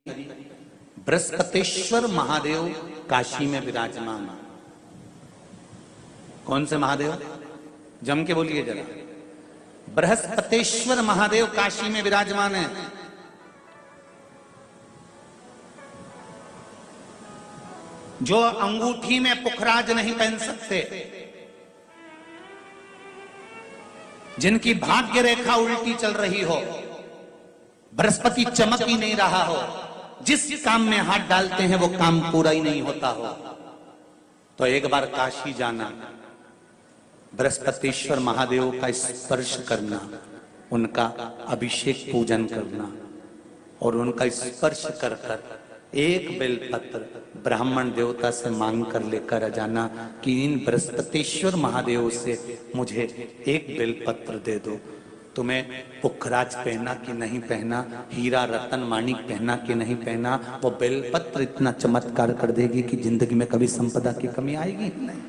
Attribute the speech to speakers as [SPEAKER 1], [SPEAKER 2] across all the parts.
[SPEAKER 1] बृहस्पतेश्वर महादेव काशी में विराजमान। कौन से महादेव? जम के बोलिए जरा। बृहस्पतेश्वर महादेव काशी में विराजमान है। जो अंगूठी में पुखराज नहीं पहन सकते, जिनकी भाग्य रेखा उल्टी चल रही हो, बृहस्पति चमक ही नहीं रहा हो, जिस काम में हाथ डालते हैं वो काम पूरा ही नहीं होता हो, तो एक बार काशी जाना, बृहस्पतेश्वर महादेव का स्पर्श करना, उनका अभिषेक पूजन करना और उनका स्पर्श कर कर एक बेलपत्र ब्राह्मण देवता से मांग कर लेकर जाना कि इन बृहस्पतेश्वर महादेव से मुझे एक बेलपत्र दे दो। तुम्हें पुखराज पहना कि नहीं पहना, हीरा रतन माणिक पहना कि नहीं पहना, वो बेलपत्र इतना चमत्कार कर देगी कि जिंदगी में कभी संपदा की कमी आएगी नहीं।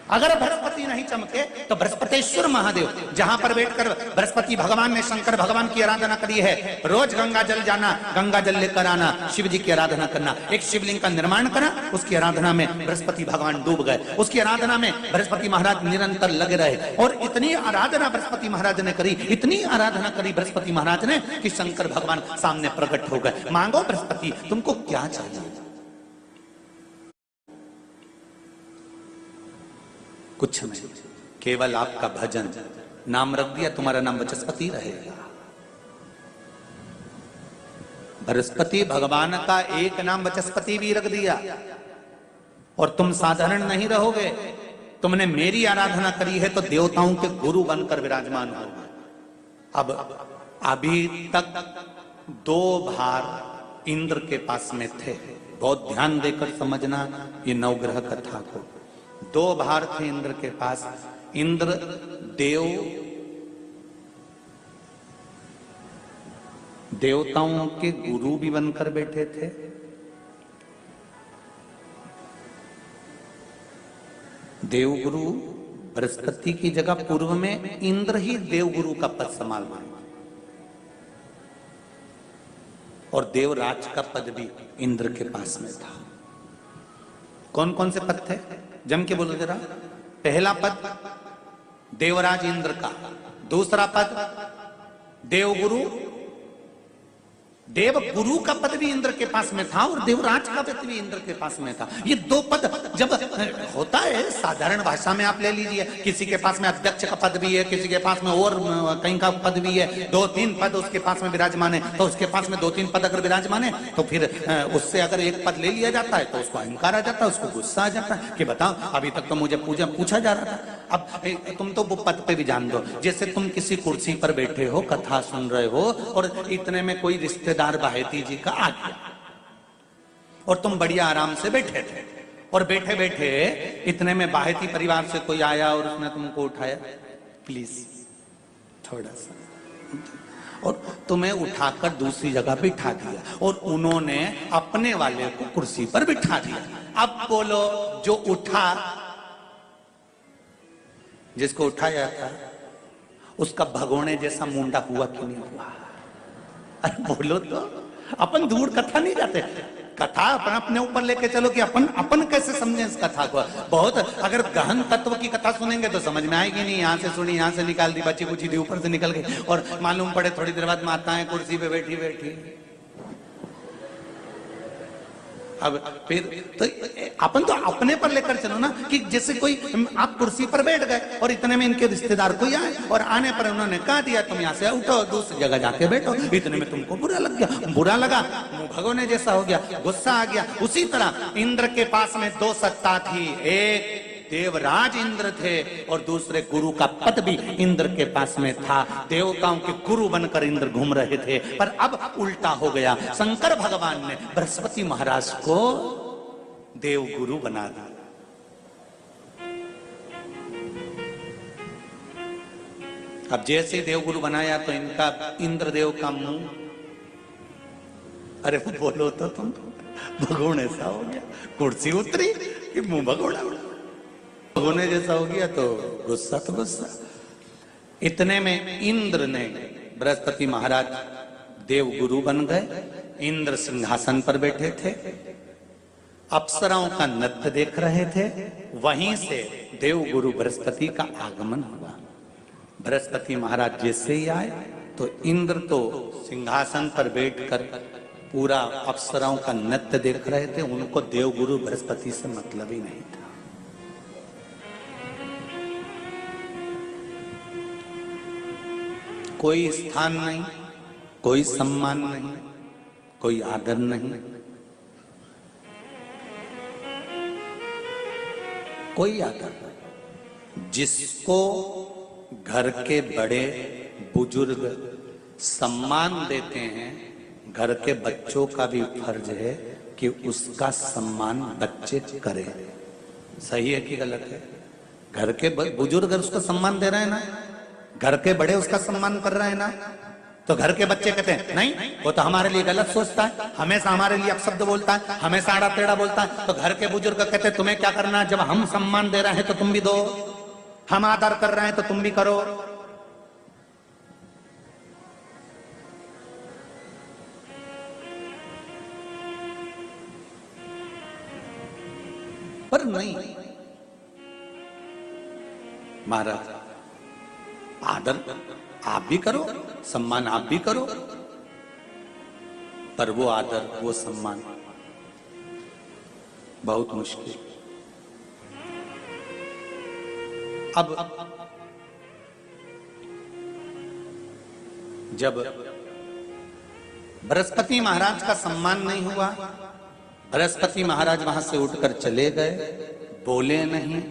[SPEAKER 1] अगर बृहस्पति नहीं चमके तो बृहस्पतेश्वर महादेव, जहां पर बैठकर बृहस्पति भगवान ने शंकर भगवान की आराधना करी है, रोज गंगा जल जाना, गंगा जल लेकर आना, शिव जी की आराधना करना, एक शिवलिंग का निर्माण करा, उसकी आराधना में बृहस्पति भगवान डूब गए, उसकी आराधना में बृहस्पति महाराज निरंतर लगे रहे और इतनी आराधना बृहस्पति महाराज ने करी, इतनी आराधना करी बृहस्पति महाराज ने कि शंकर भगवान सामने प्रकट हो गए। मांगो बृहस्पति, तुमको क्या चाहिए? कुछ नहीं, केवल आपका भजन। नाम रख दिया, तुम्हारा नाम बृहस्पति रहेगा। बृहस्पति भगवान का एक नाम बृहस्पति भी रख दिया और तुम साधारण नहीं रहोगे। तुमने मेरी आराधना करी है तो देवताओं के गुरु बनकर विराजमान होगे। अब अभी तक 2 भार इंद्र के पास में थे। बहुत ध्यान देकर समझना ये नवग्रह कथा को। 2 भार थे इंद्र के पास। इंद्र देवताओं के गुरु भी बनकर बैठे थे, देवगुरु बृहस्पति की जगह पूर्व में इंद्र ही देवगुरु का पद संभालना और देवराज का पद भी इंद्र के पास में था। कौन कौन से पद थे? जम के बोलो जरा। पहला पद देवराज इंद्र का, दूसरा पद देवगुरु, देवगुरु का पद भी इंद्र के पास में था और देवराज का पद भी इंद्र के पास में था। ये 2 पद जब होता है साधारण भाषा में आप ले लीजिए, किसी के पास में अध्यक्ष का पद भी है, किसी के पास में और कहीं का पद भी है, 2-3 पद उसके पास में विराजमान है, तो उसके पास में 2-3 पद अगर विराजमान है तो फिर उससे अगर एक पद ले लिया जाता है तो उसको अहंकार आ जाता है, उसको गुस्सा आ जाता है कि बताओ अभी तक तो मुझे पूछा जा रहा था, अब तुम तो वो पद पे भी जान दो। जैसे तुम किसी कुर्सी पर बैठे हो, कथा सुन रहे हो और इतने में कोई रिश्तेदार बाहेती जी का आ गया और तुम बढ़िया आराम से बैठे थे और बैठे बैठे इतने में बाहेती परिवार से कोई आया और उसने तुमको उठाया, प्लीज थोड़ा सा, और तुम्हें उठाकर दूसरी जगह बिठा दिया और उन्होंने अपने वाले को कुर्सी पर बिठा दिया। अब बोलो, जो उठा, जिसको उठाया था उसका भगोने जैसा मुंडा हुआ कि नहीं हुआ? अरे बोलो तो। अपन दूर कथा नहीं जाते, कथा अपन अपने ऊपर लेके चलो कि अपन कैसे समझे इस कथा को। बहुत अगर गहन तत्व की कथा सुनेंगे तो समझ में आएगी नहीं। यहाँ से सुनी, यहाँ से निकाल दी, बची कुची दी, ऊपर से निकल गई और मालूम पड़े थोड़ी देर बाद माताएं कुर्सी पे बैठी बैठी। अब फिर तो अपन तो अपने पर लेकर चलो ना कि जैसे कोई आप कुर्सी पर बैठ गए और इतने में इनके रिश्तेदार कोई आए और आने पर उन्होंने कहा दिया तुम यहाँ से उठो, दूसरी जगह जाके बैठो। इतने में तुमको बुरा लग गया, बुरा लगा, मुंह भगोने जैसा हो गया, गुस्सा आ गया। उसी तरह इंद्र के पास में 2 सत्ता थी, एक देवराज इंद्र थे और दूसरे गुरु का पद भी इंद्र के पास में था। देवताओं के गुरु बनकर इंद्र घूम रहे थे, पर अब उल्टा हो गया। शंकर भगवान ने बृहस्पति महाराज को देवगुरु बना दिया। अब जैसे देवगुरु बनाया तो इनका इंद्रदेव का मुंह, अरे बोलो तो तुम, भगोन ऐसा हो गया, कुर्सी उतरी कि मुंह भगोड़ा होने जैसा हो गया तो गुस्सा तो गुस्सा। इतने में इंद्र ने, बृहस्पति महाराज देव गुरु बन गए इंद्र सिंहासन पर बैठे थे, अप्सराओं का नृत्य देख रहे थे। वहीं से देवगुरु बृहस्पति का आगमन हुआ। बृहस्पति महाराज जैसे ही आए तो इंद्र तो सिंहासन पर बैठकर पूरा अप्सराओं का नृत्य देख रहे थे। उनको देवगुरु बृहस्पति से मतलब ही नहीं था। कोई स्थान नहीं, कोई सम्मान नहीं, कोई आदर नहीं, कोई आदर नहीं। जिसको घर के बड़े बुजुर्ग सम्मान देते हैं, घर के बच्चों का भी फर्ज है कि उसका सम्मान बच्चे करें। सही है कि गलत है? घर के बुजुर्ग उसको सम्मान दे रहे हैं ना, घर के बड़े उसका सम्मान कर रहे हैं ना, तो घर के बच्चे कहते हैं नहीं, वो तो हमारे लिए गलत सोचता है, हमेशा हमारे लिए अपशब्द बोलता है, हमेशा आड़ा टेढ़ा बोलता है। तो घर के बुजुर्ग कहते हैं तुम्हें क्या करना है, जब हम सम्मान दे रहे हैं तो तुम भी दो, हम आदर कर रहे हैं तो तुम भी करो। पर नहीं महाराज, आदर आप भी करो, सम्मान आप भी करो, पर वो आदर वो सम्मान बहुत मुश्किल। अब जब बृहस्पति महाराज का सम्मान नहीं हुआ, बृहस्पति महाराज वहां से उठकर चले गए, बोले नहीं।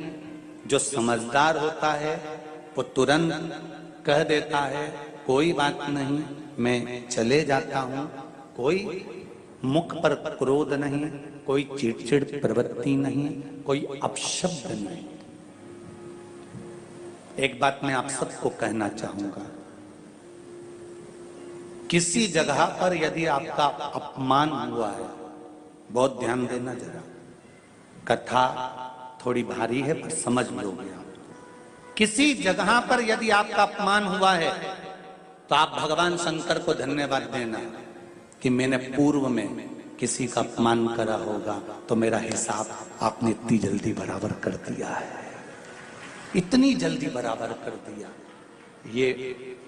[SPEAKER 1] जो समझदार होता है वो तुरंत कह देता है कोई बात नहीं, मैं चले जाता हूं। कोई मुख पर क्रोध नहीं, कोई चिड़चिड़ प्रवृत्ति नहीं, कोई अपशब्द नहीं। एक बात मैं आप सबको कहना चाहूंगा, किसी जगह पर यदि आपका अपमान हुआ है, बहुत ध्यान देना जरा। कथा थोड़ी भारी है पर समझ लोगे आप। किसी जगह पर यदि आपका अपमान हुआ है तो आप भगवान शंकर को धन्यवाद देना कि मैंने पूर्व में किसी का अपमान करा होगा तो मेरा हिसाब आपने इतनी जल्दी बराबर कर दिया है, इतनी जल्दी बराबर कर दिया। ये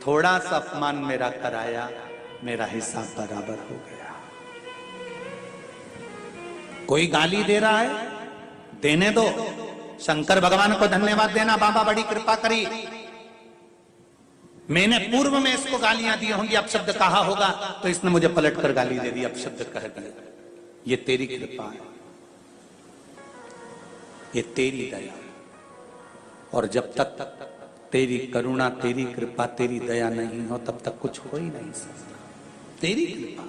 [SPEAKER 1] थोड़ा सा अपमान मेरा कराया, मेरा हिसाब बराबर हो गया। कोई गाली दे रहा है, देने दो, शंकर भगवान को धन्यवाद देना, बाबा बड़ी कृपा करी, मैंने पूर्व में इसको गालियां दी होंगी, अपशब्द कहा होगा तो इसने मुझे पलट कर गाली दे दी, अपशब्द कह दिया। ये तेरी कृपा है, ये तेरी दया। और जब तक तेरी करुणा, तेरी कृपा, तेरी दया नहीं हो तब तक कुछ हो ही नहीं सकता। तेरी कृपा।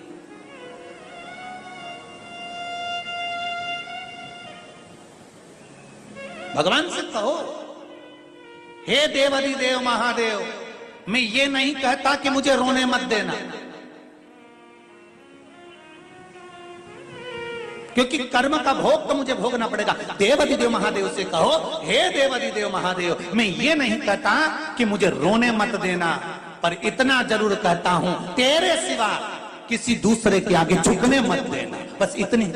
[SPEAKER 1] भगवान से कहो, हे देवाधिदेव महादेव, मैं ये नहीं कहता कि मुझे रोने मत देना, क्योंकि कर्म का भोग तो मुझे भोगना पड़ेगा। देवाधिदेव महादेव से कहो, हे देवाधिदेव महादेव, मैं ये नहीं कहता कि मुझे रोने मत देना, पर इतना जरूर कहता हूं तेरे सिवा किसी दूसरे के आगे झुकने मत देना। बस इतनी